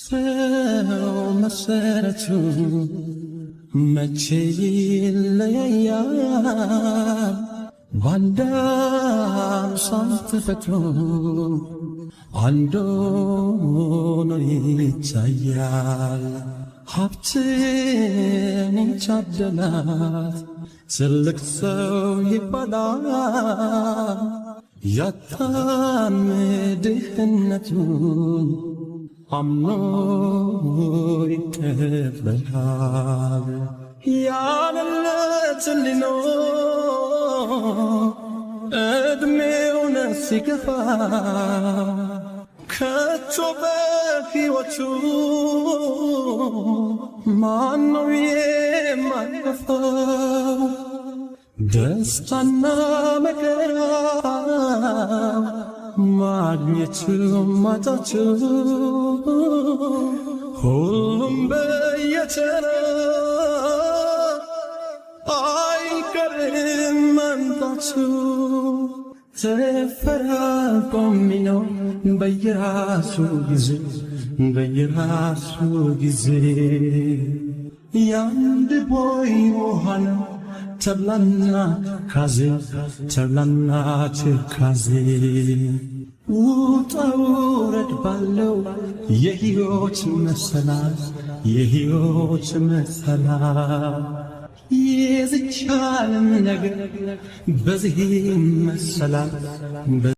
ሰው መሰረቱ መቼ ይለያያል ባንዳ ሳንተፈጥሮ አንዱ ነው ይታያል። ሀብትን ይቻደላት ትልቅ ሰው ይባላል ያጣም ድህነቱን አምኖ ይቀበላል። ያለለት ሊኖር እድሜውን ሲገፋ ከቶ በሕይወቱ ማነው የማይከፋው? ደስታና መከራ ማግኘቱ ማጣቱ ሁሉም በየተራ አይቀርም መምጣቱ። ተፈራርቆ የሚኖር በየራሱ ጊዜ በየራሱ ጊዜ ያንድ ቦይ ውሃ ነው ተብላና ካዜ ተብላና ትካዜ ውጣ ውረድ ባለው የሕይወት መሰላል የሕይወት መሰላል የዝች ዓለም ነገር በዚህ መሰላል